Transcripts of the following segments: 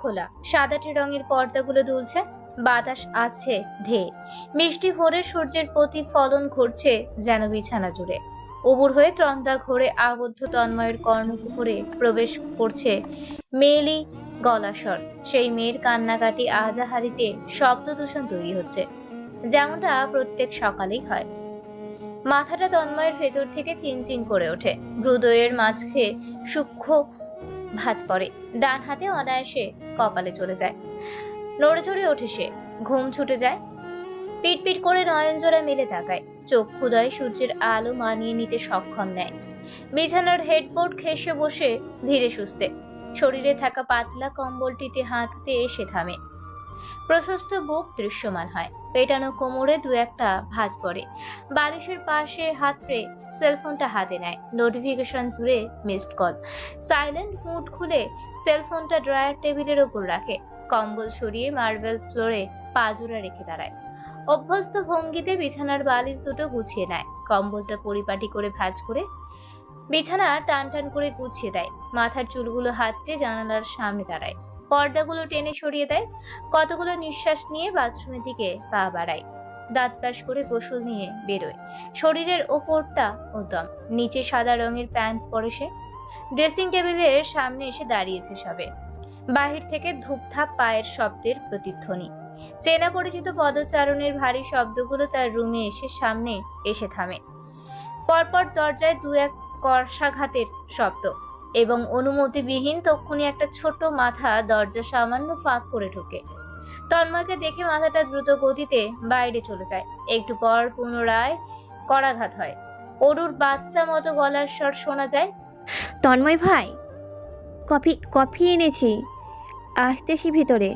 খোলা, সাদাটে রঙের পর্দাগুলো দুলছে, বাতাস আসছে ধেয়ে, মিষ্টি ভোরে সূর্যের প্রতিফলন ঘটছে যেন বিছানা জুড়ে। উবুর হয়ে ত্রন্দা ঘোরে আবদ্ধ তন্ময়ের কর্ণকুহরে প্রবেশ করছে মেয়েলি গলাস্বর। সেই মেয়ের কান্নাকাটি আজাহারিতে শব্দ দূষণ তৈরি হচ্ছে, যেমনটা প্রত্যেক সকালেই হয়। মাথাটা তন্ময়ের ভেতর থেকে চিনচিন করে ওঠে, হৃদয়ের মাঝে সূক্ষ্ম ভাঁজ পড়ে, ডান হাতে অনায়াসে কপালে চলে যায়। নড়ে চড়ে ওঠে সে, ঘুম ছুটে যায়। পিটপিট করে নয়ন জোড়া মেলে তাকায়, চোখ ক্ষুদায় সূর্যের আলো মানিয়ে নিতে সক্ষম নেয়। বিছানার হেডবোর্ড ঘেঁষে বসে ধীরে সুস্থে শরীরে থাকা পাতলা কম্বলটিতে হাঁটুতে এসে থামে। প্রশস্ত বুক দৃশ্যমান হয়, পেটানো কোমরে দু একটা ভাঁজ পড়ে। বালিশের পাশে হাতড়ে সেলফোনটা হাতে নেয়, নোটিফিকেশন জুড়ে মিসড কল। সাইলেন্ট মুড খুলে সেলফোনটা ড্রয়ার টেবিলের ওপর রাখে, কম্বল সরিয়ে মার্বেল ফ্লোরে পা জোড়া রেখে দাঁড়ায়। অভ্যস্ত ভঙ্গিতে বিছানার বালিশ দুটো গুছিয়ে নেয়, কম্বলটা পরিপাটি করে ভাঁজ করে বিছানা টান টান করে গুছিয়ে দেয়। মাথার চুলগুলো হাতড়ে জানালার সামনে দাঁড়ায়, পর্দাগুলো টেনে সরিয়ে দেয়। কতগুলো নিঃশ্বাস নিয়ে বাথরুমের দিকে পা বাড়ায়, দাঁত ব্রাশ করে গোসল নিয়ে বেরোয়। শরীরের ওপরটা উদ্যম, নিচে সাদা রঙের প্যান্ট পরে সে ড্রেসিং টেবিলের সামনে এসে দাঁড়িয়েছে সবে। বাহির থেকে ধূপধাপ পায়ের শব্দের প্রতিধ্বনি, চেনা পরিচিত পদচারণের ভারী শব্দগুলো তার রুমে এসে সামনে এসে থামে। পরপর দরজায় দু এক কর্ষাঘাতের শব্দ এবং অনুমতিবিহীন তক্ষুনি একটা ছোট মাথা দরজা সামান্য ফাঁক করে ঢোকে। তন্ময়কে দেখে মাথাটা দ্রুত গতিতে বাইরে চলে যায়। একটু পর পুনরায় করাঘাত হয়, অরুর বাচ্চা মতো গলার স্বর শোনা যায়, তন্ময় ভাই, কফি কফি এনেছি, আসতেছি ভিতরে।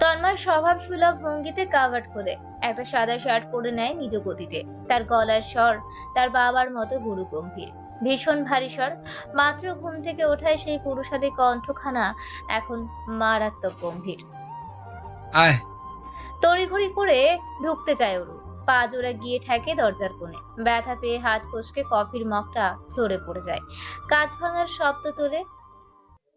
তন্ময় স্বভাব সুলভ ভঙ্গিতে কাভার্ড খোলে, একটা সাদা শার্ট পরে নেয় নিজ গতিতে। তার গলার স্বর তার বাবার মতো গুরু গম্ভীর, ভীষণ ভারী স্বর। মাত্র ঘুম থেকে ওঠায় সেই পুরুষালী কণ্ঠখানা এখন মারাত্মক গম্ভীর। আয়। তড়িঘড়ি করে ঢুকতে চায় অরু, পা জোড়া গিয়ে ঠেকে দরজার কোণে। ব্যথা পেয়ে হাত ফসকে কফির মগটা ফ্লোরে পড়ে যায়, কাঁচ ভাঙার শব্দ তোলে।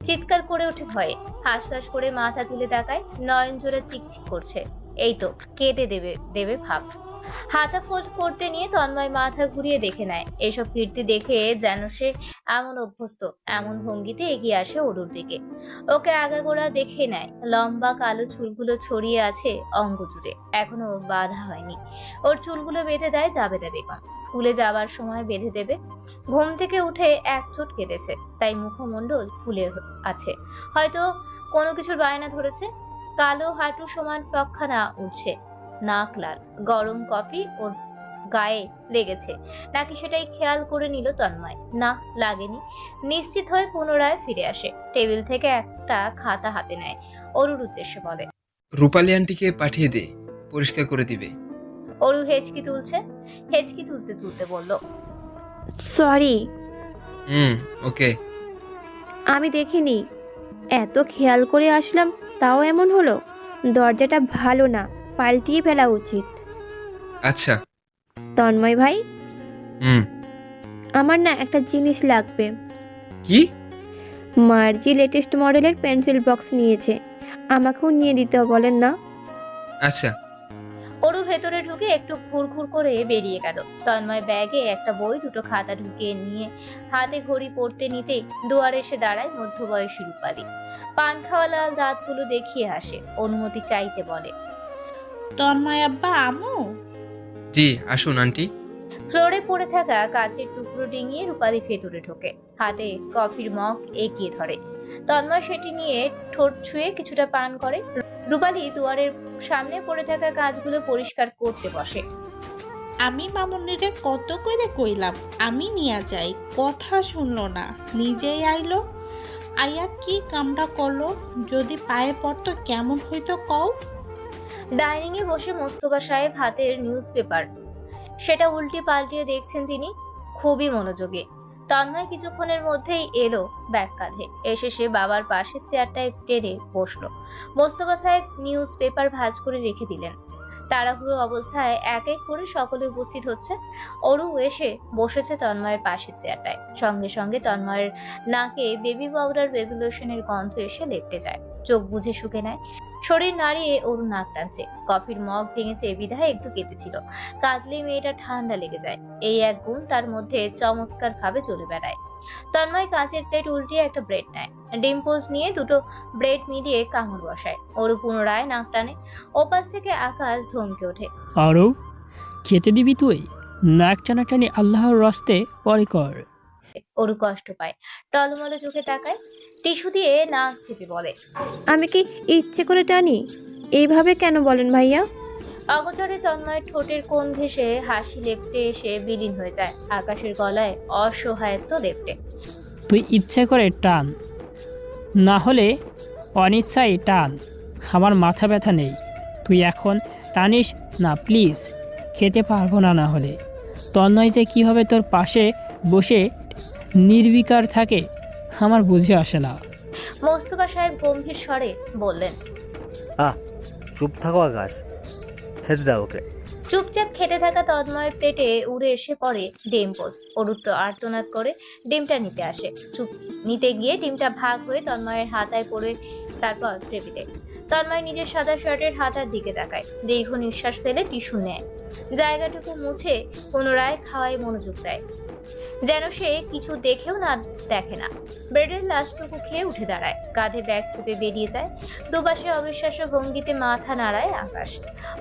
চিৎকার করে ওঠে ভয়ে, হাঁসফাঁস করে মাথা তুলে তাকায়, নয়ন জোড়া চিকচিক করছে। এই তো কেটে দেবে দেবে ভাব। হাতা ফোল্ড করতে নিয়ে তন্ময় মাথা ঘুরিয়ে দেখে নেয়। এসব কীর্তি দেখে যেন সে এমন অভ্যস্ত, এমন ভঙ্গিতে এগিয়ে আসে অরুর দিকে। ওকে আগাগোড়া দেখে নেয়, লম্বা কালো চুলগুলো ছড়িয়ে আছে অঙ্গ জুড়ে, এখনো বাঁধা হয়নি। ওর চুলগুলো বেঁধে দেয় জাবেদা বেগম, স্কুলে যাবার সময় বেঁধে দেবে। ঘুম থেকে উঠে এক চোট কেঁদেছে, তাই মুখমণ্ডল ফুলে আছে, হয়তো কোনো কিছুর বায়না ধরেছে। কালো হাঁটু সমান ফ্রকখানা উঠছে, নাক লাল, গরম কফি ওর গায়ে লেগেছে নাকি সেটাই খেয়াল করে নিল তন্ময়। না, লাগেনি। নিশ্চিত হয়ে পুনরায় ফিরে আসে, টেবিল থেকে একটা খাতা হাতে নেয়, অরুর উদ্দেশ্যে বলে, রূপালী আন্টিকে পাঠিয়ে দে, পরিষ্কার করে দিবে। অরু হেঁচকি তুলছে, হেঁচকি তুলতে তুলতে বলল, সরি, ওকে। আমি দেখিনি, এত খেয়াল করে আসলাম তাও এমন হলো। দরজাটা ভালো না, পাল্টিয়ে ফেলা উচিত। আচ্ছা। তন্ময় ভাই, হুম। আমার না একটা জিনিস লাগবে। কি? মার্জি লেটেস্ট মডেলের পেন্সিল বক্স নিয়েছে, আমাকেও নিয়ে দিতে বলেন না। আচ্ছা। অরু ভেতরে ঢুকে একটু ঘুরঘুর করে বেরিয়ে গেল। তন্ময় ব্যাগে একটা বই, দুটো খাতা ঢুকিয়ে নিয়ে হাতে ঘড়ি পড়তে নিতেই দুয়ারে এসে দাঁড়ায় মধ্যবয়সী রূপালী। পান খাওয়া লাল দাঁতগুলো দেখিয়ে হাসে, অনুমতি চাইতে বলে, তন্ময় আব্বা, আমু। জি আসুন আন্টি। ফ্লোরে পড়ে থাকা কাচের টুকরো ডিঙিয়ে রূপালী ভেতরে ঢোকে, হাতে কফির মগ এগিয়ে ধরে। তন্ময় সেটি নিয়ে ঠোঁট ছুঁয়ে কিছুটা পান করে। রূপালী দুয়ারের সামনে পড়ে থাকা কাজগুলো পরিষ্কার করতে বসে। আমি মামুনিরে কত করে কইলাম আমি নিয়ে যাই, কথা শুনলো না, নিজেই আইলো। আয়া কি কামটা করলো, যদি পায়ে পড়তো কেমন হইতো কও। ডাইনিং এ বসে মোস্তফা সাহেব হাতের নিউজ পেপার সেটা উল্টে পাল্টিয়ে দেখছেন তিনি, খুবই মনোযোগী। তন্ময় কিছুক্ষণের মধ্যেই এলো ব্যাগ কাঁধে, এসে সে বাবার পাশের চেয়ারটায় টেনে বসলো। মোস্তফা সাহেব নিউজ পেপার ভাঁজ করে রেখে দিলেন। তাড়াহুড়ো অবস্থায় এক এক করে সকলে উপস্থিত হচ্ছে। অরু এসে বসেছে তন্ময়ের পাশের চেয়ারটায়, সঙ্গে সঙ্গে তন্ময়ের নাকে বেবি পাউডার বেবি লোশনের গন্ধ এসে লেপটে যায়। চোখ বুজে শুকে নেয়। শরীর নাড়িয়ে অরু নাক টানছে। কফির মগ ভেঙেছে বিধায় একটু কেঁপেছিল। কাঁদলে মেয়েটা ঠান্ডা লেগে যায়। এই এক গুণ তার মধ্যে চমৎকার ভাবে চলে বেড়ায়। তন্ময় কাঁচের প্লেট উল্টিয়ে একটা ব্রেড নেয়। ডিম পোস্ট নিয়ে দুটো ব্রেড মিলিয়ে কামড় বসায়। অরু পুনরায় নাক টানে। ওপাশ থেকে আকাশ ধমকে ওঠে। আরও খেতে দিবি তুই? নাক টানাটানি আল্লাহর রাস্তে পরে কর। অরু কষ্ট পায়। টলমলে চোখে তাকায়। টিস্যু দিয়ে নাক চেপে বলে, আমি কি ইচ্ছে করে টানি? এইভাবে কেন বলেন ভাইয়া? অগোচরে তন্ময়ের ঠোঁটের কোণ ঘেঁষে হাসি লেপ্টে এসে বিলীন হয়ে যায় আকাশের গলায় অসহায়ত্ব লেপ্টে। তুই ইচ্ছে করে টান, না হলে অনিচ্ছাই টান। আমার মাথা ব্যথা নেই, তুই এখন টানিস না প্লিজ। খেতে পারবো না, না হলে তন্ময় যে কীভাবে তোর পাশে বসে নির্বিকার থাকে আমার বুঝে আসে না। মোস্তফা সাহেব গম্ভীর স্বরে বললেন, চুপ থাকো আকাশ, খেতে দাও ওকে। চুপচাপ খেতে থাকা তন্ময়ের প্লেটে উড়ে এসে পড়ে ডিম পোস্ট। অরুত্ব আর্তনাদ করে ডিমটা নিতে আসে। চুপ নিতে গিয়ে ডিমটা ভাগ হয়ে তন্ময়ের হাতায় পড়ে, তারপর ট্রেপিতে। তন্ময় নিজের সাদা শার্টের হাতার দিকে তাকায়। দীর্ঘ নিঃশ্বাস ফেলে টিস্যু নেয়। জায়গাটুকু মুছে পুনরায় খাওয়ায় মনোযোগ দেয়, যেন সে কিছু দেখেও না দেখে না। ব্রেডের লাস্টটুকু খেয়ে উঠে দাঁড়ায়। কাঁধে ব্যাগ চেপে বেরিয়ে যায়। দুপাশে অবিশ্বাস্য ভঙ্গিতে মাথা নাড়ায় আকাশ।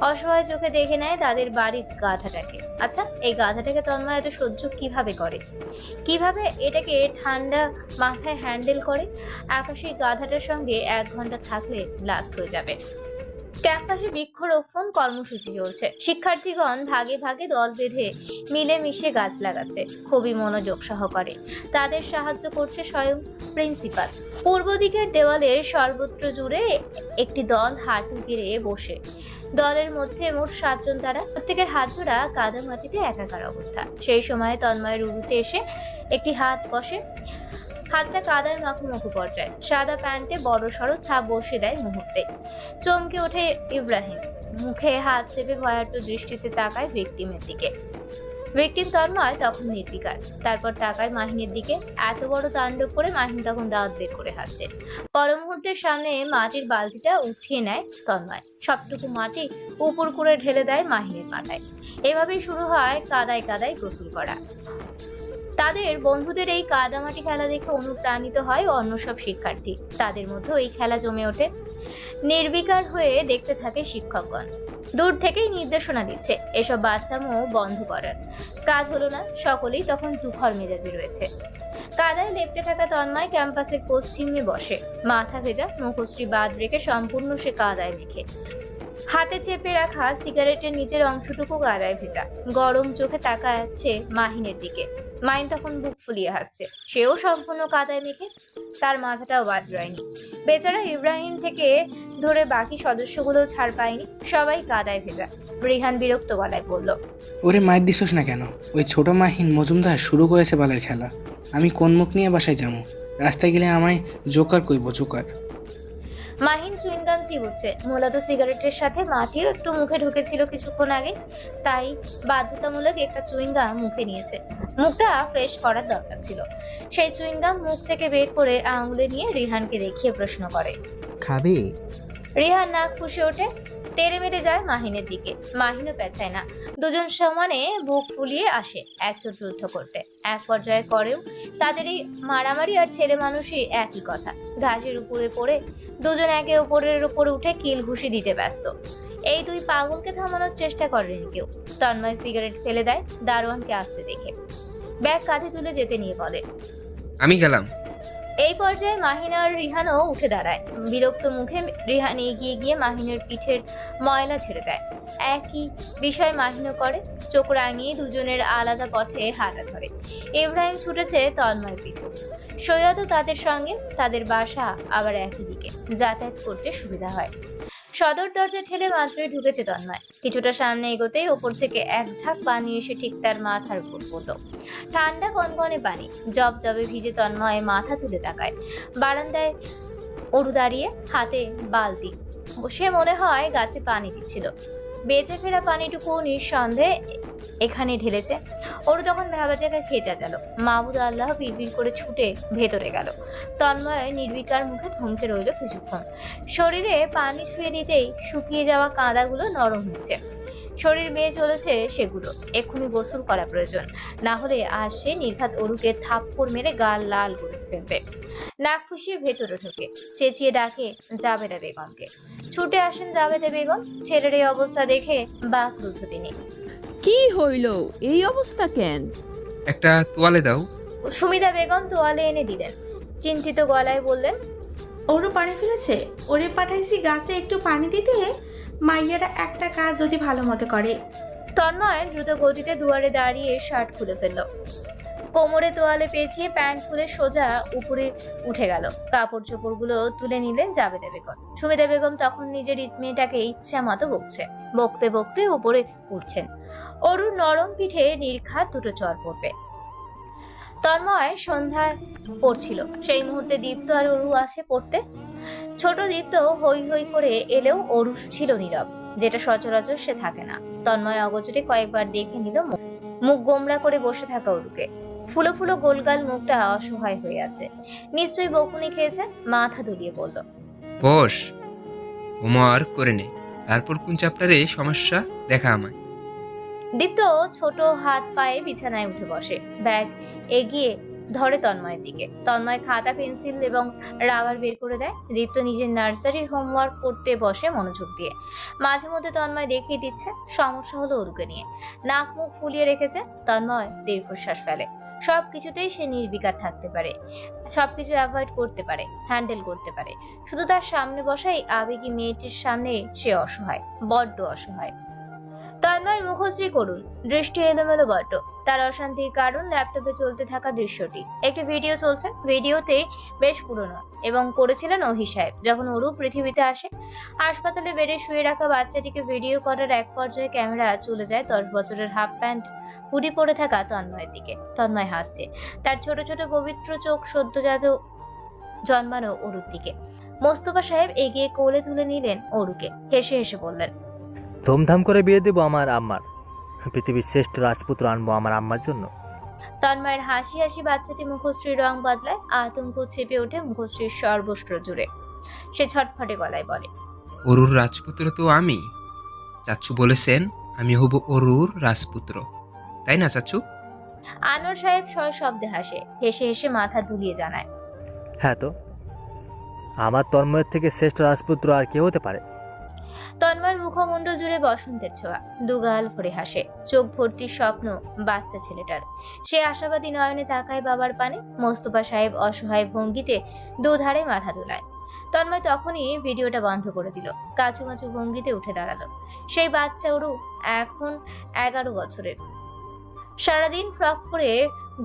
অসহায় চোখে দেখে নেয় তাদের বাড়ির গাধাটাকে। আচ্ছা, এই গাধাটাকে তন্ময় এত সহ্য কিভাবে করে? কিভাবে এটাকে ঠান্ডা মাথায় হ্যান্ডেল করে? আকাশের গাধাটার সঙ্গে 1 ঘন্টা থাকলে ব্লাস্ট হয়ে যাবে। ক্যাম্পাসে বৃক্ষরোপণ কর্মসূচি চলছে। শিক্ষার্থীগণ ভাগে ভাগে দল বেঁধে মিলেমিশে গাছ লাগাচ্ছে, খুবই মনোযোগ সহকারে। তাদের সাহায্য করছে স্বয়ং প্রিন্সিপাল। পূর্ব দিকের দেওয়ালের সর্বত্র জুড়ে একটি দল হাঁটু গেড়ে বসে। দলের মধ্যে মোট 7 জন। তারা প্রত্যেকের হাত জোড়া কাদা মাটিতে একাকার অবস্থা। সেই সময় তন্ময়ের উরুতে এসে একটি হাত বসে। হাতটা কাদায় মাখুমাখু পর্যায়ে। সাদা প্যান্টে বড় সড়ো ছাপ বসে দেয় মুহূর্তে। চমকে ওঠে ইব্রাহিম। মুখে হাত চেপে ভয়ার্ত দৃষ্টিতে তাকায় ভিকটিমের দিকে। ভিকটিম তন্ময় তখন নির্বিকার। তারপর তাকায় মাহিনের দিকে। এত বড় তাণ্ডব করে মাহিন তখন দাঁত বের করে হাসছে। পর মুহূর্তের সামনে মাটির বালতিটা উঠিয়ে নেয় তন্ময়। সবটুকু মাটি উপর করে ঢেলে দেয় মাহিনের মাথায়। এভাবেই শুরু হয় কাদায় কাদায় গোসল করা। তাদের বন্ধুদের এই কাদামাটি খেলা দেখে অনুপ্রাণিত হয় অন্য সব শিক্ষার্থী। তাদের মধ্যে এই খেলা জমে ওঠে। নির্বিকার হয়ে দেখতে থাকে শিক্ষকগণ। দূর থেকেই নির্দেশনা দিচ্ছে এসব বাচ্চামো বন্ধ করার। কাজ হলো না। সকলেই তখন তুখর মেজাজে রয়েছে। কাদায় লেপ্টে থাকা তন্ময় ক্যাম্পাসের পশ্চিমে বসে। মাথা ভেজা, মুখশ্রী বাদ রেখে সম্পূর্ণ সে কাদায় মেখে। হাতে চেপে রাখা সিগারেটের নিচের অংশটুকু কাদায় ভেজা। গরম চোখে তাকাচ্ছে মাহিনের দিকে। মাহিন তখন বুক ফুলিয়ে হাসছে। সেও সম্পূর্ণ কাদায় মেখে। তার মাথাটাও বাদ যায়নি। বেচারা ইব্রাহিম থেকে ধরে বাকি সদস্যগুলো ছাড় পায়নি। সবাই কাদায় ভেজা। রিহান বিরক্ত গলায় বলল, ওরে মায়ের দিছস না কেন? ওই ছোট মাহিন মজুমদার শুরু করেছে বালের খেলা। আমি কোন মুখ নিয়ে বাসায় যাবো? রাস্তায় গেলে আমায় জোকার কইব, জোকার। মাহিন চুইংগাম চিবুচ্ছে। মূলত সিগারেটের সাথে মাটিও একটু মুখে ঢুকেছিল কিছুক্ষণ আগে, তাই বাধ্যতামূলক একটা চুইংগাম মুখে নিয়েছে। মুখটা ফ্রেশ করার দরকার ছিল। সেই চুইংগাম মুখ থেকে বের করে আঙুলে নিয়ে রিহানকে দেখিয়ে প্রশ্ন করে, খাবি? রিহান নাক ফুঁসে ওঠে। তেড়ে মেরে যায় মাহিনের দিকে। মাহিনও পেছায় না। দুজন সমানে বুক ফুলিয়ে আসে একজোট যুদ্ধ করতে। এক পর্যায়ে করেও। তাদের এই মারামারি আর ছেলে মানুষই একই কথা। ঘাসের উপরে পড়ে দুজন একে ওপরের ওপরে উঠে কিল ঘুষি দিতে ব্যস্ত। এই দুই পাগলকে থামানোর চেষ্টা করেনি কেউ। তন্ময় সিগারেট ফেলে দেয় দারোয়ানকে আসতে দেখে। ব্যাগ কাঁধে তুলে যেতে নিয়ে বলে, আমি গেলাম। এই পর্যায়ে মাহিন আর রিহানও উঠে দাঁড়ায়। বিরক্ত মুখে রিহান এগিয়ে গিয়ে মাহিনের পিঠের ময়লা ছেড়ে দেয়। একই বিষয় মাহিনও করে। চোখ রাঙিয়ে দুজনের আলাদা পথে হাঁটা ধরে। ইব্রাহিম ছুটেছে তন্ময়ের পিছু। সৈয়দও তাদের সঙ্গে। তাদের বাসা আবার একই দিকে। যাতায়াত করতে সুবিধা হয়। সদর দরজা ঠেলে মাত্রই ঢুকেছে তন্ময়। কিছুটা সামনে এগোতেই ওপর থেকে এক ঝাঁক পানি এসে ঠিক তার মাথার উপর পড়ল। ঠান্ডা কনকনে পানি। জব জবে ভিজে তন্ময় মাথা তুলে তাকায়। বারান্দায় অরু দাঁড়িয়ে, হাতে বালতি। সে মনে হয় গাছে পানি দিচ্ছিল। বেঁচে ফেরা পানিটুকু নিঃসন্দেহে এখানে ঢেলেছে। ওর তখন ভাবা জায়গায় খেয়ে যালো। মাহবুদ আল্লাহ বিড়বিড় করে ছুটে ভেতরে গেল। তন্ময় নির্বিকার মুখে থমকে রইল কিছুক্ষণ। শরীরে পানি ছুঁয়ে দিতেই শুকিয়ে যাওয়া কাঁদাগুলো নরম হয়েছে। শরীর বেয়ে চলেছে সেগুলো। এক্ষুনি গোসল করা প্রয়োজন, না হলে আজ সে নির্ঘাত অরুকে থাপ্পড় মেরে গাল লাল করে ফেলবে। নাক ফুসিয়ে ভেতরে ঢোকে, চেঁচিয়ে ডাকে জাবেদা বেগমকে। ছুটে আসেন জাবেদা বেগম। ছেলের এই অবস্থা দেখে বাকরুদ্ধ তিনি। কি হইল, এই অবস্থা কেন? একটা তোয়ালে দাও। সুমিতা বেগম তোয়ালে এনে দিলেন। চিন্তিত গলায় বললেন, ওরও পানি ফেলেছে। ওরে পাঠাইছি গাছে একটু পানি দিতে। মাইয়ারা একটা কাজ যদি ভালো মতো করে। তন্ময় দ্রুত গতিতে দুয়ারে দাঁড়িয়ে শার্ট খুলে ফেলল। কোমরে তোয়ালে পেঁচিয়ে প্যান্ট খুলে সোজা উপরে উঠে গেল। কাপড় চোপড়গুলো তুলে নিলেন জাবেদা বেগম। সুমিতা বেগম তখন নিজের মেয়েটাকে ইচ্ছা মতো বকছে। বকতে বকতে উপরে উঠছেন। অরুর নরম পিঠে নির্ঘাত দুটো চর পড়বে। তন্ময় সন্ধ্যা পড়ছিল। সেই মুহূর্তে দীপ্ত আর অরু আসে পড়তে। ছোট দীপ্ত হই হই করে এলেও অরু ছিল নীরব, যেটা সচরাচর সে থাকে না। তন্ময় অগোচরে কয়েকবার দেখে নিল মুখ গোমরা করে বসে থাকা অরুকে। ফুলো ফুলো গোলগাল মুখটা অসহায় হয়ে আছে। নিশ্চয়ই বকুনি খেয়েছে। মাথা দুলিয়ে বলল, বস, হোমওয়ার্ক করে নে, তারপর কোন চ্যাপ্টারে সমস্যা দেখা আমায়। দীপ্ত ছোট হাত পায়ে বিছানায় উঠে বসে। ব্যাগ এগিয়ে ধরে তন্ময়ের দিকে। তন্ময় খাতা পেন্সিল এবং রাবার বের করে দেয়। দীপ্ত নিজের নার্সারির হোমওয়ার্ক করতে বসে মনোযোগ দিয়ে। মাঝে মধ্যে তন্ময় দেখিয়ে দিচ্ছে। সমস্যা হলো অরুকে নিয়ে। নাক মুখ ফুলিয়ে রেখেছে। তন্ময় দীর্ঘশ্বাস ফেলে। সবকিছুতেই সে নির্বিকার থাকতে পারে, সবকিছু অ্যাভয়েড করতে পারে, হ্যান্ডেল করতে পারে। শুধু তার সামনে বসা এই আবেগী মেয়েটির সামনে সে অসহায়, বড্ড অসহায়। তন্ময়ের মুখশ্রী করুন, দৃষ্টি এলোমেলো বড্ড। তার অশান্তির কারণ ল্যাপটপে চলতে থাকা দৃশ্যটি। একটি ভিডিও চলছে। ভিডিওতে বেশ পুরনো এবং করেছিলেন ওহি সাহেব যখন অরু পৃথিবীতে আসে। হাসপাতালে বেডে শুয়ে রাখা বাচ্চাটিকে ভিডিও করার এক পর্যায়ে ক্যামেরা চলে যায় 10 বছরের হাফ প্যান্ট হুডি পরে থাকা তন্ময়ের দিকে। তন্ময় হাসছে। তার ছোট ছোট পবিত্র চোখ সদ্যজাত জন্মানো অরুর দিকে। মোস্তফা সাহেব এগিয়ে কোলে তুলে নিলেন অরুকে। হেসে হেসে বললেন, ধুমধাম করে বিয়ে দেবো আমার আম্মার। পৃথিবীর শ্রেষ্ঠ রাজপুত্র আনবো আমার আম্মার জন্য। তন্ময়ের হাসি হাসি বাচ্চাটি মুখশ্রীর রং বদলায়। আতঙ্ক চেপে ওঠে মুখশ্রীর সর্বস্ত্র জুড়ে। সে ছটফটে গলায় বলে, অরুর রাজপুত্র তো আমি। চাচু বলেছেন আমি হব অরুর রাজপুত্র, তাই না চাচু? আনোয়ার সাহেব শব্দে হাসে। হেসে হেসে মাথা দুলিয়ে জানায়, হ্যাঁ তো, আমার তন্ময়ের থেকে শ্রেষ্ঠ রাজপুত্র আর কে হতে পারে? তন্ময়ের মুখমণ্ডল জুড়ে বসন্তের ছোঁয়া। দুগাল ভরে হাসে। চোখ ভর্তি স্বপ্ন বাচ্চা ছেলেটার। সে আশাবাদী নয়নে তাকায় বাবার পানে। মোস্তফা সাহেব অসহায় ভঙ্গিতে দুধারে মাথা দোলায়। তন্ময় তখনই ভিডিওটা বন্ধ করে দিল। কাছুমাছু ভঙ্গিতে উঠে দাঁড়ালো। সেই বাচ্চা অরু এখন 11 বছরের। সারাদিন ফ্রক পরে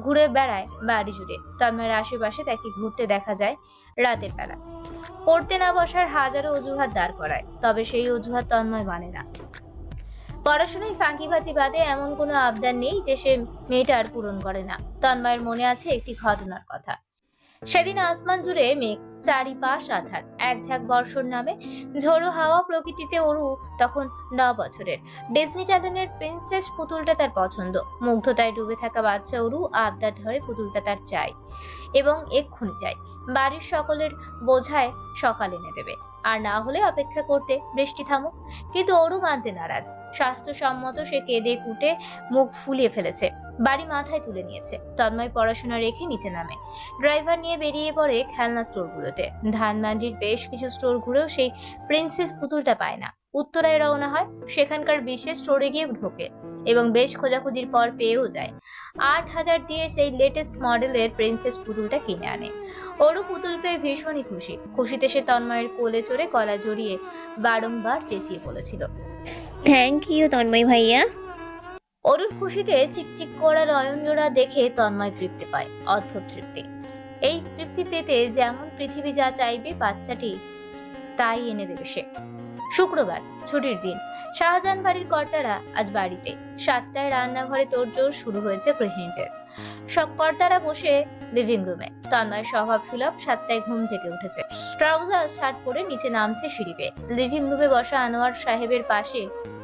ঘুরে বেড়ায় বাড়ি জুড়ে। তন্ময়ের আশেপাশে তাকে ঘুরতে দেখা যায় রাতের বেলা। পড়তে না বসার হাজারো অজুহাত দাঁড় করায়, তবে সেই অজুহাত তন্ময় মানে না। পড়াশোনায় ফাঁকিবাজি বাদে এমন কোনো আবদার নেই যে সে মেয়েটার পূরণ করে না। তন্ময়ের মনে আছে একটি ঘটনার কথা। সেদিন আসমান জুড়ে মেঘ, চারিপাশ আধার। এক ঝাঁক বর্ষণ নামে। ঝোড়ো হাওয়া প্রকৃতিতে। অরু তখন 9 বছরের। ডিজনি চ্যানেলের প্রিন্সেস পুতুলটা তার পছন্দ। মুগ্ধতায় ডুবে থাকা বাচ্চা অরু আবদার ধরে পুতুলটা তার চাই এবং এক্ষুনি চাই। বাড়ির সকলের বোঝায় সকাল এনে দেবে, আর না হলে অপেক্ষা করতে বৃষ্টি থামুক। কিন্তু অরু মানতে নারাজ। স্বাস্থ্যসম্মত সে কেঁদে কুটে মুখ ফুলিয়ে ফেলেছে। বাড়ি মাথায় তুলে নিয়েছে। তন্ময় পড়াশোনা রেখে নিচে নামে। ড্রাইভার নিয়ে বেরিয়ে পড়ে খেলনা স্টোরগুলোতে। ধানমান্ডির বেশ কিছু স্টোর ঘুরেও সেই প্রিন্সেস পুতুলটা পায় না। উত্তরায় রওনা হয়। সেখানকার বিশেষ স্টোরে গিয়ে ঢোকে এবং বেশ খোঁজাখুঁজির পর পেয়েও যায়। 8,000 দিয়ে সেই লেটেস্ট মডেলের প্রিন্সেস পুতুলটা কিনে আনে। অরু পুতুল পেয়ে ভীষণই খুশি। খুশিতে সে তন্ময়ের কোলে চড়ে গলা জড়িয়ে বারংবার চেঁচিয়ে বলেছিল, থ্যাংক ইউ তন্ময় ভাইয়া। অরুর খুশিতে চিকচিক করা নয়নজোড়া দেখে তন্ময় তৃপ্তি পায়, অদ্ভুত তৃপ্তি। এই তৃপ্তি পেতে যেমন পৃথিবী যা চাইবে বাচ্চাটি তাই এনে দেবে সে। শুক্রবার, ছুটির দিন। শাহজাহান বাড়ির কর্তারা আজ বাড়িতে। 7টায় রান্নাঘরে তোড়জোড় শুরু হয়েছে গৃহিণীদের। সব কর্তারা বসে লিভিং রুমে। তন্ময় স্বভাব সুলভ 7টায় ঘুম থেকে উঠেছে, ট্রাউজার শার্ট পরে নিচে নামছে সিঁড়ি বেয়ে। লিভিং রুমে বসা আনোয়ার সাহেবের পাশে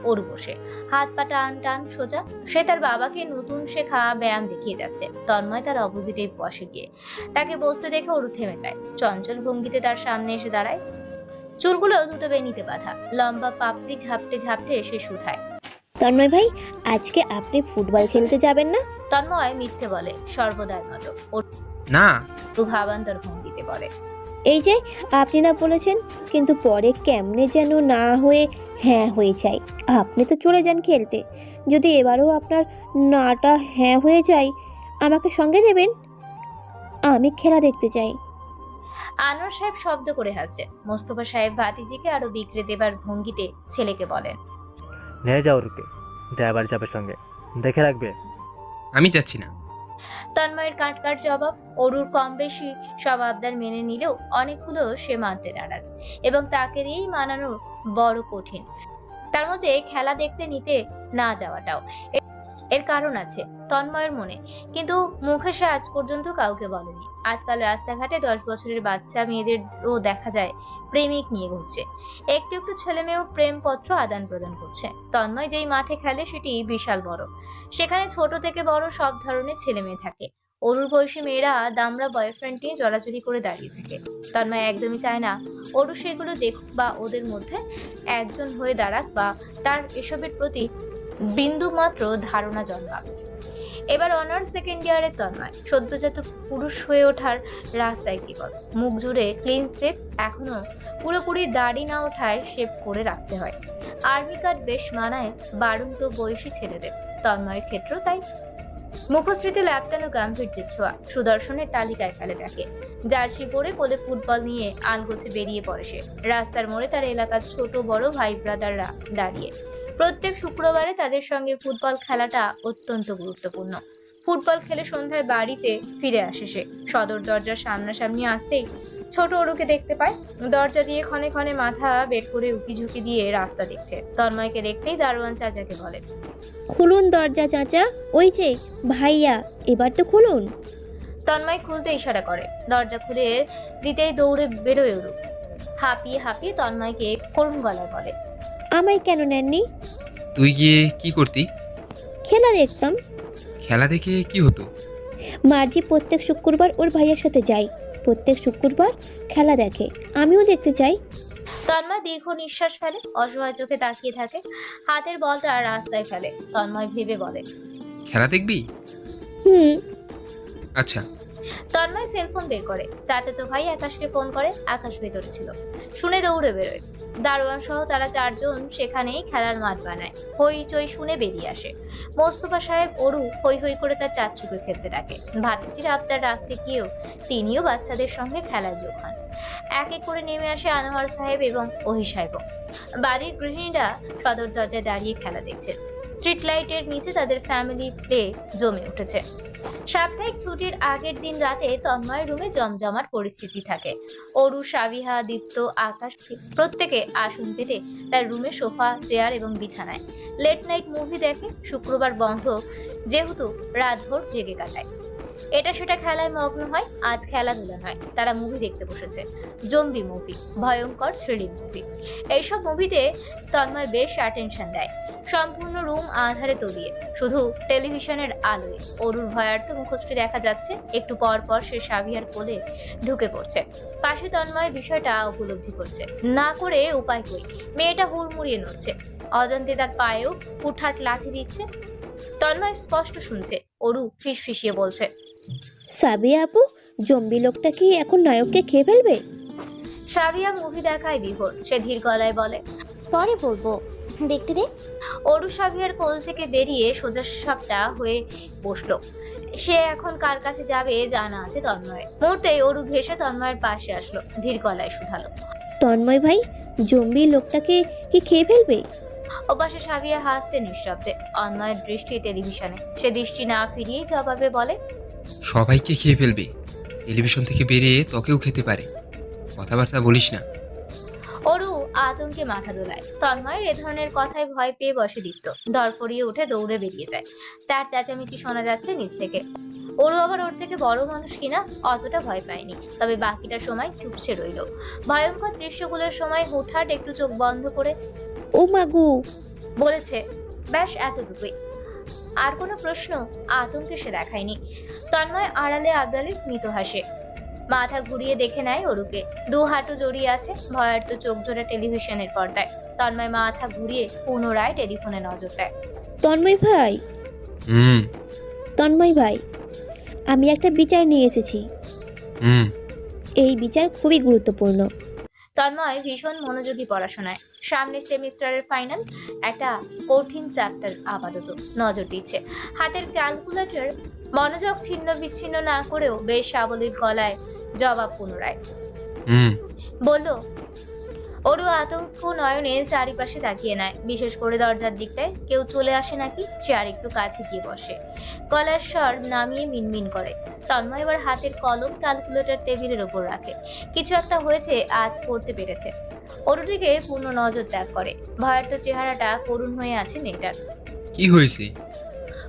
ওর বসে, হাত পা টান টান সোজা। সে তার বাবাকে নতুন শেখা ব্যায়াম দেখিয়ে যাচ্ছে। তন্ময় তার অপোজিটে বসে গিয়ে তাকে বসতে দেখে ওর থেমে যায়, চঞ্চল ভঙ্গিতে তার সামনে এসে দাঁড়ায়। চুলগুলো দুটো বেনিতে বাঁধা, লম্বা পাপড়ি ঝাপটে ঝাপটে এসে শুধায়। তন্ময় ভাই, আজকে আপনি ফুটবল খেলতে যাবেন না? তন্ময় মিথ্যে বলে সর্বদার মতো। ওর না, ভাবান্তর ভঙ্গিতে বলে, এই যে আপনি না বলেছেন, কিন্তু পরে কেমনে যেন না হয়ে হ্যাঁ হয়ে যায়। আপনি তো চলে যান খেলতে, যদি এবারও আপনার নাটা হ্যাঁ হয়ে যায় আমাকে সঙ্গে নেবেন, আমি খেলা দেখতে চাই। আনোয়ার সাহেব শব্দ করে হাসছে। মোস্তফা সাহেব ভাতিজিকে আরো বিগড়ে দেবার ভঙ্গিতে ছেলেকে বলেন, নিয়ে যাও ওরকে, ড্রাইভার যাবে সঙ্গে, দেখে রাখবে। আমি যাচ্ছি না। তন্ময়ের কাটকাট জবাব। অরুর কম বেশি সব আবদার মেনে নিলেও অনেকগুলো সে মানতে নারাজ, এবং তাকে দিয়েই মানানো বড় কঠিন। তার মধ্যে খেলা দেখতে নিতে না যাওয়াটাও। এর কারণ আছে তন্ময়ের মনে, কিন্তু মুখে সে আজ পর্যন্ত কাউকে বলেনি। আজকাল রাস্তাঘাটে 10 বছরের বাচ্চা মেয়েদেরও দেখা যায় প্রেমিক নিয়ে ঘুরছে। একটু একটু ছেলে মেয়েও প্রেমপত্র আদান প্রদান করছে। তন্ময় যেই মাঠে খেলে সেটি বিশাল বড়, সেখানে ছোট থেকে বড় সব ধরনের ছেলে মেয়ে থাকে। অরুর বয়সী মেয়েরা দামড়া বয়ফ্রেন্ড নিয়ে জড়াজড়ি করে দাঁড়িয়ে থাকে। তন্ময় একদমই চায় না অরু সেগুলো দেখুক বা ওদের মধ্যে একজন হয়ে দাঁড়াক বা তার এসবের প্রতি বিন্দুমাত্র ধারণা জন্মাক। এবার অনার্স সেকেন্ড ইয়ারের তন্ময়, সদ্যজাত পুরুষ হয়ে ওঠার রাস্তায় কেবল। মুখ জুড়ে ক্লিন শেপ, এখনো পুরোপুরি দাড়ি না ওঠায় শেপ করে রাখতে হয়। আর্মি কার্ড বেশ মানায় বাড়ন্ত বয়সী ছেলেদের, তন্ময়ের ক্ষেত্র তাই। মুখশ্রীতে ল্যাপটানো গাম্ভীর্যের ছোঁয়া, সুদর্শনের তালিকায় ফেলে তাকে। জার্সি পরে কোলে ফুটবল নিয়ে আলগোছে বেরিয়ে পড়ে সে। রাস্তার মোড়ে তার এলাকার ছোট বড় ভাই ব্রাদাররা দাঁড়িয়ে। প্রত্যেক শুক্রবারে তাদের সঙ্গে ফুটবল খেলাটা অত্যন্ত গুরুত্বপূর্ণ। ফুটবল খেলে সন্ধ্যায় বাড়িতে ফিরে আসে সে। সদর দরজার সামনাসামনি আসতেই ছোট অরুকে দেখতে পায়। দরজা দিয়ে ক্ষণে ক্ষণে মাথা বের করে উকিঝুঁকি দিয়ে রাস্তা দেখছে। তন্ময়কে দেখতেই দারোয়ান চাচাকে বলে, খুলুন দরজা চাচা, ওই যে ভাইয়া, এবার তো খুলুন। তন্ময় খুলতে ইশারা করে। দরজা খুলে দিতেই দৌড়ে বেরোয় অরু। হাঁপিয়ে হাঁপিয়ে তন্ময়কে করুণ গলায় বলে, আমায় কেন নেননি? তুই গিয়ে কি করতি? খেলা দেখতাম। খেলা দেখে কি হতো? মার্জি প্রত্যেক শুক্রবার ওর ভাইয়ের সাথে যায়, প্রত্যেক শুক্রবার খেলা দেখে, আমিও দেখতে চাই। তন্ময় দীর্ঘ নিঃশ্বাস ফেলে, অসহায় চোখে তাকিয়ে থাকে। হাতের বলটা রাস্তায় ফেলে। তন্ময় ভেবে বলে, খেলা দেখবি? হুম। আচ্ছা। তন্ময় সেলফোন বের করে। চাচাতো ভাই আকাশকে ফোন করে। আকাশ ভেতরে ছিল, শুনে দৌড়ে বেরোয়। দারোয়ান সহ তারা 4 জন সেখানেই খেলার মাঠ বানায়। হইচই শুনে বেরিয়ে আসে। মোস্তফা সাহেব অরু হই হই করে তার চাচুকে খেলতে ডাকে। ভাতিজির আবদার রাখতে গিয়েও তিনিও বাচ্চাদের সঙ্গে খেলায় যোগ হন। এক এক করে নেমে আসে আনোয়ার সাহেব এবং ওহি সাহেবও। বাড়ির গৃহিণীরা সদর দরজায় দাঁড়িয়ে খেলা দেখছে। স্ট্রিট লাইটের নিচে তাদের ফ্যামিলি প্লে জমে উঠেছে। সাপ্তাহিক ছুটির আগের দিন রাতে তন্ময়ের রুমে জমজমাট পরিস্থিতি থাকে। অরু, সাবিহা, দীপ্ত, আকাশ প্রত্যেকে আসন পেতে তার রুমে সোফা, চেয়ার এবং বিছানায় লেট নাইট মুভি দেখে। শুক্রবার বন্ধ যেহেতু রাতভর জেগে কাটায়। এটা সেটা খেলায় মগ্ন হয়। আজ খেলাধুলা নয়, তারা মুভি দেখতে বসেছে। জম্বি মুভি, ভয়ঙ্কর থ্রিলিং মুভি। এইসব মুভিতে তন্ময় বেশ অ্যাটেনশন দেয়। সম্পূর্ণ রুম আধারে তলিয়ে, শুধু টেলিভিশনের আলোয় অরুর ভয়ার্থ মুখশ্রী দেখা যাচ্ছে। একটু পর পর সে সাবিয়ার কোলে ঢুকে পড়ছে। পাশে তন্ময় বিষয়টা উপলব্ধি করছে। না করে উপায় কই, মেয়েটা হুড়মুড়িয়ে নড়ছে। অজান্তে তার পায়েও হুটহাট লাথি দিচ্ছে। তন্ময় স্পষ্ট শুনছে অরু ফিসফিসিয়ে বলছে, সাবিয়া আপু, জম্বি লোকটা কি এখন নায়ককে খেয়ে ফেলবে? সাবিয়া মুভি দেখায় বিভোর। সে ধীর গলায় বলে, পরে বলবো, দেখতে দে। অরু সাবিয়ার কোল থেকে বেরিয়ে সোজা সাপটা হয়ে বসলো। সে এখন কার কাছে যাবে জানা আছে তন্ময়ের। মুহূর্তেই অরু ঘেসে তন্ময়ের পাশে আসলো, ধীর গলায় শুধালো, তন্ময় ভাই, জম্বি লোকটাকে কি খেয়ে ফেলবে? ওপাশে সাবিয়া হাসছে নিঃশব্দে। অন্ময়ের দৃষ্টি টেলিভিশনে। সে দৃষ্টি না ফিরিয়ে জবাবে বলে, সবাইকে খেয়ে ফেলবে। টেলিভিশন থেকে বেরিয়ে তোকেও খেতে পারে। কথাবার্তা বলিস না। অরু আতঙ্কে মাথা দোলায়। তন্ময়ের এ ধরনের কথায় ভয় পেয়ে বসে দীপ্ত। ধরফড়িয়ে উঠে দৌড়ে বেরিয়ে যায়। তার চেঁচামেচি শোনা যাচ্ছে নিচ থেকে। ওরও আবার ওর থেকে বড় মানুষ কিনা অতটা ভয় পায়নি, তবে বাকিটা সময় চুপসে রইল। ভয়ঙ্কর দৃশ্যগুলোর সময় হুটহাট একটু চোখ বন্ধ করে ও মাগু, বলেছে, ব্যাস এতটুকুই। আর কোনো প্রশ্ন আতঙ্কে সে দেখায়নি। তন্ময় আড়ালে আবদালে স্মিত হাসে, মাথা ঘুরিয়ে দেখে নেয় অরুকে। দু হাঁটু জড়িয়ে আছে, ভয়ার্ত চোখ জোড়া টেলিভিশনের পর্দায়। তন্ময় মাথা ঘুরিয়ে পুনরায় টেলিফোনে নজর দেয়। তন্ময় ভাই, হুম তন্ময় ভাই, আমি একটা বিচার নিয়ে এসেছি। হুম এই বিচার খুবই গুরুত্বপূর্ণ। তন্ময় ভীষণ মনোযোগী পড়াশোনায়। সামনে সেমিস্টারের ফাইনাল, একটা কঠিন চ্যাপ্টার আপাতত নজর দিচ্ছে। হাতের ক্যালকুলেটর মনোযোগ ছিন্ন বিচ্ছিন্ন না করেও বেশ সাবলীল গলায় জবাব পুনরায় হুম বলল। ওরু আতঙ্ক নয়নে চারিপাশে তাকিয়ে নেয়, বিশেষ করে দরজার দিকটায় কেউ চলে আসে নাকি। সে আর একটু কাছে গিয়ে বসে, গলার স্বর নামিয়ে মিনমিন করে। তন্ময় এবার হাতের কলম ক্যালকুলেটর টেবিলের ওপর রাখে। কিছু একটা হয়েছে, আজ করতে পেরেছে। অরুটিকে পূর্ণ নজর ত্যাগ করে। ভয়ার্ত চেহারাটা করুণ হয়ে আছে মেয়েটার। কি হয়েছে?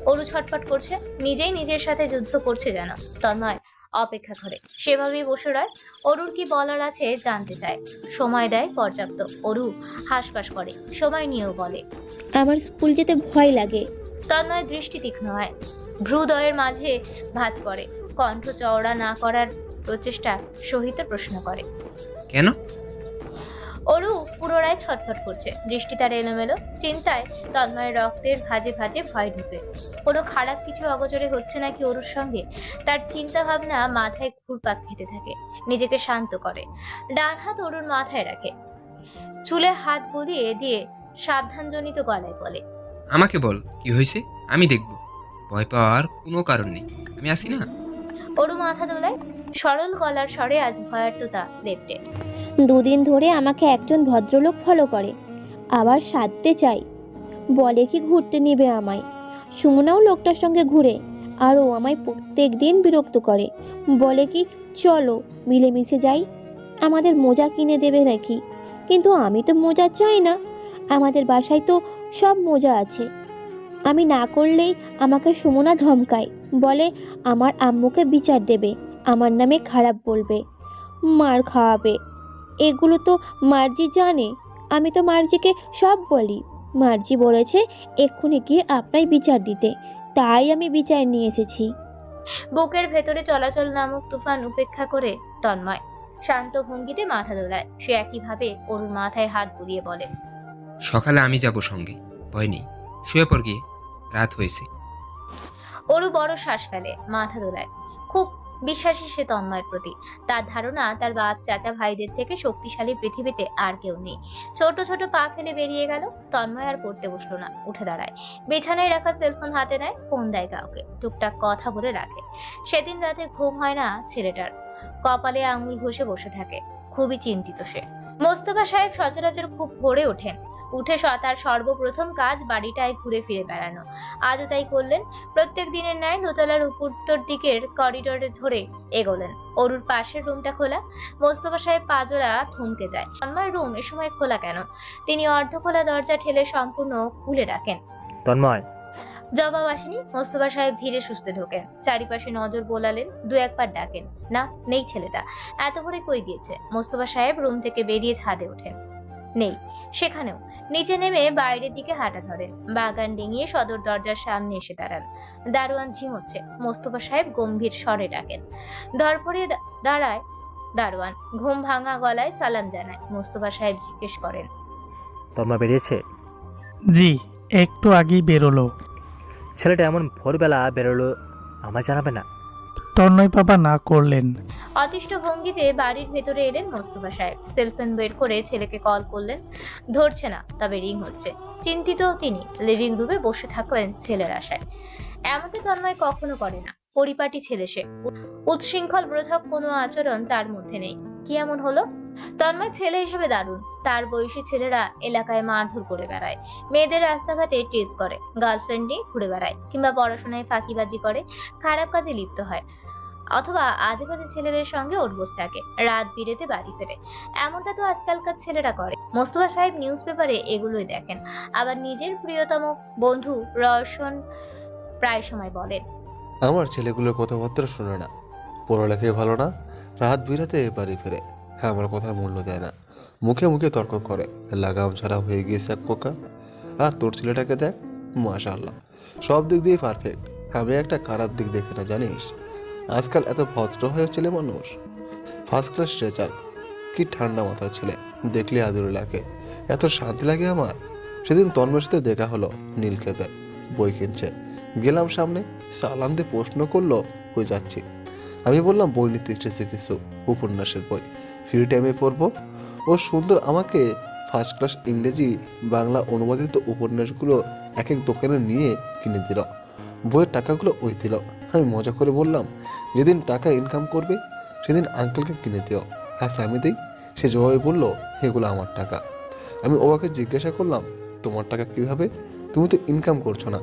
অরু ছটফট করছে, নিজেই নিজের সাথে যুদ্ধ করছে যেন। তন্ময় অপেক্ষা করে, সেভাবেই বসে রয়। অরুর কি বলার আছে জানতে চায়, সময় দেয় পর্যাপ্ত। অরু হাসপাস করে, সময় নিয়েও বলে। আমার স্কুল যেতে ভয় লাগে। তন্ময় দৃষ্টি তীক্ষ্ণ হয়, ভ্রুদয়ের মাঝে ভাঁজ পড়ে। কণ্ঠ চওড়া না করার প্রচেষ্টা সহিত প্রশ্ন করে, কেন? অরু পুনরায় ছটফট করছে, দৃষ্টি তার এলোমেলো। চিন্তায় তন্ময়ের রক্তের ভাজে ভাজে ভয় ঢুকে। কোনো খারাপ কিছু অগোচরে হচ্ছে নাকি অরুর সঙ্গে। তার চিন্তা ভাবনা মাথায় ঘুরপাক খেতে থাকে। নিজেকে শান্ত করে, ডান হাত অরুর মাথায় রাখে, চুলে হাত বুলিয়ে দিয়ে সাবধানজনিত গলায় বলে, আমাকে বল কি হয়েছে, আমি দেখব। ভয় পাওয়ার কোনো কারণ নেই, আমি আসি না। অরু মাথা দোলায়, সরল গলার স্বরে আজ ভয়ার্ততা লেপটে। দুদিন ধরে আমাকে একজন ভদ্রলোক ফলো করে, আবার সাধতে চাই। বলে কি ঘুরতে নেবে আমায়। সুমনাও লোকটার সঙ্গে ঘুরে, আর ও আমায় প্রত্যেক দিন বিরক্ত করে। বলে কি চলো মিলেমিশে যাই, আমাদের মোজা কিনে দেবে নাকি। কিন্তু আমি তো মোজা চাই না, আমাদের বাসায় তো সব মোজা আছে। আমি না করলেই আমাকে সুমনা ধমকায়, বলে আমার আম্মুকে বিচার দেবে, আমার নামে খারাপ বলবে, মার খাওয়াবে। এগুলো তো মার্জি জানে। আমি তো মার্জিকে সব বলি। মার্জি বলেছে এক্ষুনি গিয়ে আপনাই বিচার দিতে, তাই আমি বিচার নিয়ে এসেছি। বুকের ভেতরে চলাচল নামক তুফান উপেক্ষা করে তন্ময় শান্ত ভঙ্গিতে মাথা দোলায়। সে একইভাবে অরুর মাথায় হাত বুলিয়ে বলে, সকালে আমি যাব সঙ্গে, ভয় নেই, শুয়ে পড় গিয়ে, রাত হয়েছে। অরু বড় শ্বাস ফেলে, মাথা দোলায়। খুব বিশ্বাসী সে তন্ময়ের প্রতি। তার ধারণা তার বাপ চাচা ভাইদের থেকে শক্তিশালী পৃথিবীতে আর কেউ নেই। ছোট ছোট পা ফেলে বেরিয়ে গেল। তন্ময় আর পড়তে বসলো না, উঠে দাঁড়ায়, বিছানায় রাখা সেলফোন হাতে নেয়, ফোন দেয় কাউকে, টুকটাক কথা বলে রাখে। সেদিন রাতে ঘুম হয় না ছেলেটার, কপালে আঙুল ঘষে বসে থাকে। খুবই চিন্তিত সে। মোস্তফা সাহেব সচরাচর খুব ভোরে ওঠেন। উঠে তার সর্বপ্রথম কাজ বাড়িটায় ঘুরে ফিরে বেড়ানো। আজও তাই করলেন। প্রত্যেক দিনের ন্যায় দোতলার উত্তর দিকের করিডোরে ধরে এগোলেন। অরুর পাশের রুমটা খোলা। মোস্তফা সাহেব পাজোড়া থমকে যায়। তন্ময় রুম এ সময় খোলা কেন? তিনি অর্ধ খোলা দরজা ঠেলে সম্পূর্ণ খুলে রাখেন। তন্ময়, জবাব আসেনি। মোস্তফা সাহেব ধীরে সুস্থে ঢোকেন, চারিপাশে নজর বোলালেন, দু একবার ডাকেন, না, নেই ছেলেটা। এত ভোরে কই গিয়েছে? মোস্তফা সাহেব রুম থেকে বেরিয়ে ছাদে ওঠেন, নেই সেখানেও। নিচে নেমে বাইরের দিকে হাঁটা ধরেন, বাগান ডিঙিয়ে সদর দরজার সামনে এসে দাঁড়ান। দারোয়ান ঝিমোচ্ছে। মোস্তফা সাহেব গম্ভীর স্বরে ডাকেন। ধরপড়ে দাঁড়ায় দারোয়ান, ঘুম ভাঙা গলায় সালাম জানায়। মোস্তফা সাহেব জিজ্ঞেস করেন, তন্ময় বেরিয়েছে? জি, একটু আগেই বেরোলো। ছেলেটা এমন ভোরবেলা বেরোলো, আমায় জানাবে না? তন্ময় বাবা না করলেন। অতিষ্ঠ ভঙ্গিতে বাড়ির ভেতরে এলেন মোস্তফা সাহেব। সেলফোন বের করে ছেলেকে কল করলেন, ধরছে না, তবে রিং হচ্ছে। চিন্তিত তিনি লিভিং রুমে বসে থাকলেন ছেলের আশায়। এমনটা তন্ময় কখনো করে না। পরিপাটি ছেলে সে, উচ্ছৃঙ্খল বোধক কোনো আচরণ তার মধ্যে নেই। কি এমন হলো? তন্ময় ছেলে হিসেবে দারুণ। তার বয়সী ছেলেরা এলাকায় মারধর করে বেড়ায়, মেয়েদের রাস্তাঘাটে টেজ করে, গার্লফ্রেন্ড নিয়ে ঘুরে বেড়ায়, কিংবা পড়াশোনায় ফাঁকিবাজি করে, খারাপ কাজে লিপ্ত হয়, অথবা আজে বাজে ছেলেদের সঙ্গে ওঠবোস থাকে, রাত বিরেতে বাড়ি ফেরে। এমনটা তো আজকালকার ছেলেরা করে। মোস্তফা সাহেব নিউজ পেপারে এগুলোই দেখেন। আবার নিজের প্রিয়তম বন্ধু রওশন প্রায় সময় বলেন, আমার ছেলেগুলোর কথাবার্তা শোনে না, পড়ালেখায় ভালো না, রাত বিরাতে বাড়ি ফিরে, আমার কথার মূল্য দেয় না, মুখে মুখে তর্ক করে, লাগাম ছাড়া হয়ে গিয়েছে এক পোকা। আর তোর ছেলেটাকে দেখ, মাশাআল্লাহ, সব দিক দিয়ে পারফেক্ট। আমি একটা খারাপ দিক দেখি না জানিস? আজকাল এত ভদ্র হয়ে ছেলে মানুষ, ফার্স্ট ক্লাস রেজাল্ট, কি ঠান্ডা মাথার ছেলে, দেখলে আদরে লাগে, এত শান্তি লাগে আমার। সেদিন তন্ময়ের সাথে দেখা হলো নীলক্ষেতে, বই কিনছে, গেলাম সামনে, সালাম দিয়ে প্রশ্ন করলো কই যাচ্ছি। আমি বললাম বই নিতে এসেছি কিছু, উপন্যাসের বই, ফ্রি টাইমে পড়বো। ও সুন্দর আমাকে ফার্স্ট ক্লাস ইংরেজি বাংলা অনুবাদিত উপন্যাসগুলো এক এক দোকানে নিয়ে কিনে দিল, বইয়ের টাকাগুলো ওই দিল। আমি মজা করে বললাম, যেদিন টাকা ইনকাম করবে সেদিন আঙ্কেলকে কিনে দিও। হ্যাঁ আমি দিই। সে জবাবে বলল, এগুলো আমার টাকা। আমি ওকে জিজ্ঞাসা করলাম, তোমার টাকা কীভাবে, তুমি তো ইনকাম করছো না?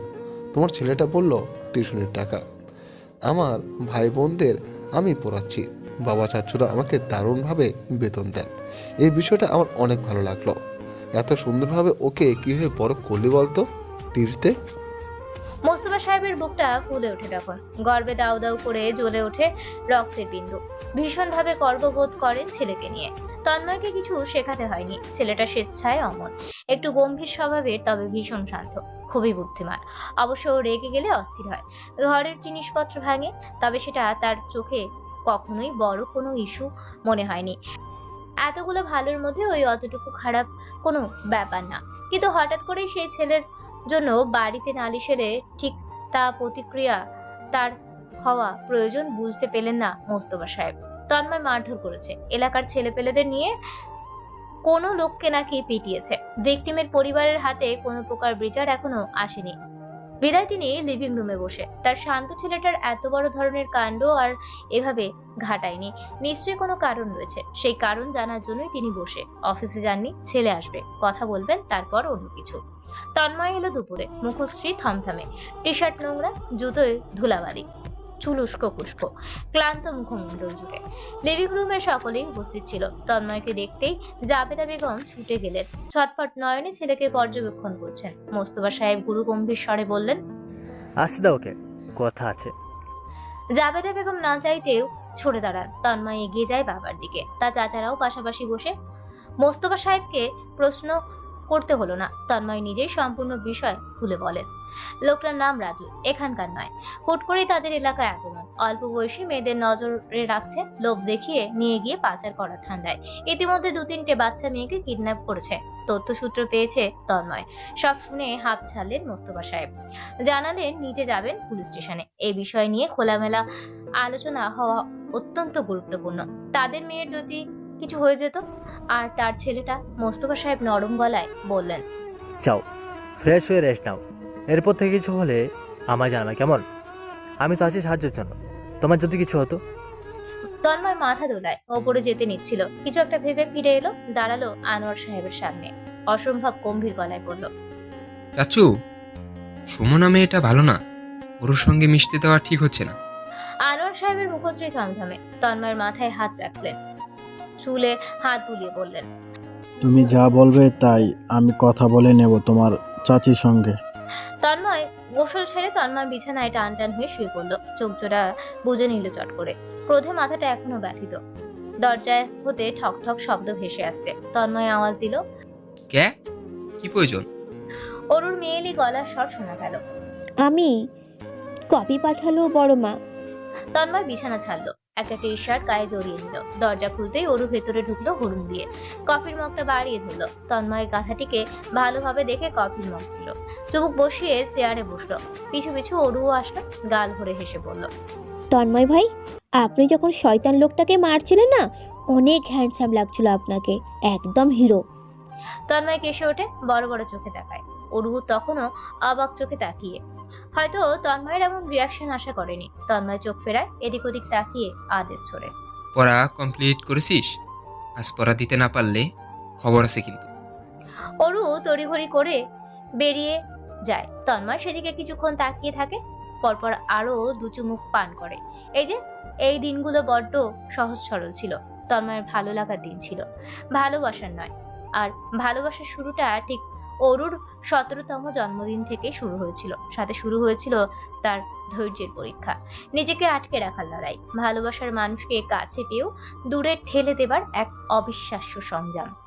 তোমার ছেলেটা বলল, টিউশনের টাকা। আমার ভাই বোনদের আমি পড়াচ্ছি, বাবা চাচুরা আমাকে দারুণভাবে বেতন দেন। এই বিষয়টা আমার অনেক ভালো লাগলো। এত সুন্দরভাবে ওকে কীভাবে বড় করলি বলতো তীর্থে? মোস্তফা সাহেবের বুকটা ফুলে ওঠে, তখন গর্বে দাউ দাউ করে জ্বলে ওঠে রক্তের বিন্দু। ভীষণভাবে গর্ববোধ করেন ছেলেকে নিয়ে। তন্ময়কে কিছু শেখাতে হয়নি, ছেলেটা স্বেচ্ছায় অমন, একটু গম্ভীর স্বভাবের, তবে ভীষণ শান্ত, খুবই বুদ্ধিমান। অবশ্য রেগে গেলে অস্থির হয়, ঘরের জিনিসপত্র ভাঙে, তবে সেটা তার চোখে কখনোই বড় কোনো ইস্যু মনে হয়নি। এতগুলো ভালোর মধ্যে ওই অতটুকু খারাপ কোনো ব্যাপার না। কিন্তু হঠাৎ করেই সেই ছেলের জন্য বাড়িতে নালিশ এলে ঠিক তা প্রতিক্রিয়া তার হওয়া প্রয়োজন বুঝতে পেলেন না মোস্তফা সাহেব। তন্ময় মারধর করেছে, এলাকার ছেলেপেলেদের নিয়ে কোনো লোককে নাকি পিটিয়েছে। ভিকটিমের পরিবারের হাতে কোনো প্রকার বিচার এখনো আসেনি, বিদায় তিনি লিভিং রুমে বসে তার শান্ত ছেলেটার এত বড় ধরনের কাণ্ড আর এভাবে ঘাটায়নি। নিশ্চয়ই কোনো কারণ রয়েছে, সেই কারণ জানার জন্যই তিনি বসে। অফিসে যাননি, ছেলে আসবে, কথা বলবেন, তারপর অন্য কিছু। তন্ময় এলো দুপুরে, মুখশ্রী থমথমে, টি শার্ট নোংরা, জুতোয় ধুলাবালি, চুল উস্কো খুস্কো, ক্লান্ত মুখমণ্ডল জুড়ে। লিভিং রুমে সকলেই উপস্থিত ছিল। তন্ময়কে দেখতেই জাবেদা বেগম ছুটে গেলেন, ছটফট নয়নে ছেলেকে পর্যবেক্ষণ করছেন। মোস্তফা সাহেব গুরু গম্ভীর স্বরে বললেন, আসতে দাও ওকে, কথা আছে। জাবেদা বেগম না চাইতেও সরে দাঁড়ান। তন্ময় এগিয়ে যায় বাবার দিকে, তার চাচারাও পাশাপাশি বসে। মোস্তফা সাহেবকে প্রশ্ন করতে হলো না, তন্ময় নিজেই সম্পূর্ণ বিষয় খুলে বলেন। লোকটার নাম রাজু, এখানকার নয়, হুট করেই তাদের এলাকায় আগমন, অল্প বয়সী মেয়েদের নজরে রাখছে, লোভ দেখিয়ে নিয়ে গিয়ে পাচার করার ধান্দায়। ইতিমধ্যে 2-3টে বাচ্চা মেয়েকে কিডন্যাপ করেছে, তথ্যসূত্র পেয়েছে তন্ময়। সব শুনে হাত ছাড়লেন মোস্তফা সাহেব, জানালেন নিজে যাবেন পুলিশ স্টেশনে। এই বিষয় নিয়ে খোলামেলা আলোচনা হওয়া অত্যন্ত গুরুত্বপূর্ণ। তাদের মেয়ের যদি কিছু হয়ে যেত। আর তার ছেলেটা, মোস্তফা সাহেব নরম গলায় বললেন, যাও ফ্রেশ হয়ে রেস্ট নাও, এরপর থেকে কিছু হলে আমায় জানাবে, কেমন? আমি তো আছি সাহায্যের জন্য, তোমার যদি কিছু হতো। তন্ময় মাথা দোলায়, ওপরে যেতে নিচ্ছিল, কিছু একটা ভেবে ফিরে এলো, দাঁড়ালো আনোয়ার সাহেবের সামনে, অসম্ভব গম্ভীর গলায় বলল, চাচু, সুমনা মেয়েটা ভালো না, ওর সঙ্গে মিশতে দেওয়া ঠিক হচ্ছে না। আনোয়ার সাহেবের মুখশ্রী থমথমে। তন্ময়ের মাথায় হাত রাখলেন, চুলে হাত বুলিয়ে বললেন, তুমি যা বলবে তাই, আমি কথা বলে নেব তোমার চাচির সঙ্গে। তন্ময় গোসল ছেড়ে তন্ময় বিছানায় টান টান হয়ে শুয়ে পড়ল, চোখ জোড়া বুঝে নিল চট করে। ক্রোধে মাথাটা এখনো ব্যথিত। দরজায় হতে ঠক ঠক শব্দ ভেসে আসছে। তন্ময় আওয়াজ দিল, কে, কি প্রয়োজন? অরুর মেয়েলি গলার স্বর শোনা গেল। আমি কপি পাঠালো বড় মা। তন্ময় বিছানা ছাড়লো, একটা টি শার্ট গায়ে জড়িয়ে নিল। দরজা খুলতেই অরু ভেতরে ঢুকলো হুড়ুম দিয়ে, কফির মগটা বাড়িয়ে ধরলো। তন্ময় গাধাটিকে ভালোভাবে দেখে কফির মগ দিল, চুমুক বসিয়ে চেয়ারে বসলো। পিছু পিছু অরুও আসলো, গাল ভরে হেসে বলল, তন্ময় ভাই, আপনি যখন শয়তান লোকটাকে মারছিলেন না, অনেক হ্যান্ডসাম লাগছিল আপনাকে, একদম হিরো। তন্ময় কেসে ওঠে, বড় বড় চোখে তাকায়। অরু তখনও অবাক চোখে তাকিয়ে, হয়তো তন্ময়ের এমন রিয়াকশন আশা করেনি। তন্ময় চোখ ফেরায়, এদিক ওদিক তাকিয়ে আদেশ ছড়ে, পড়া কমপ্লিট করেছিস? আজ পড়া দিতে না পারলে খবর আছে কিন্তু। অরু তড়িঘড়ি করে বেরিয়ে যায়। তন্ময় সেদিকে কিছুক্ষণ তাকিয়ে থাকে, পরপর আরো দু চুমুক পান করে। এই দিনগুলো বড্ড সহজ সরল ছিল। তন্ময়ের ভালো লাগার দিন ছিল, ভালোবাসার নয়। আর ভালোবাসার শুরুটা ঠিক অরুর 17তম জন্মদিন থেকে শুরু হয়েছিল, সাথে শুরু হয়েছিল তার ধৈর্যের পরীক্ষা, নিজেকে আটকে রাখার লড়াই, ভালোবাসার মানুষকে কাছে পেয়েও দূরে ঠেলে দেবার এক অবিশ্বাস্য সংযম।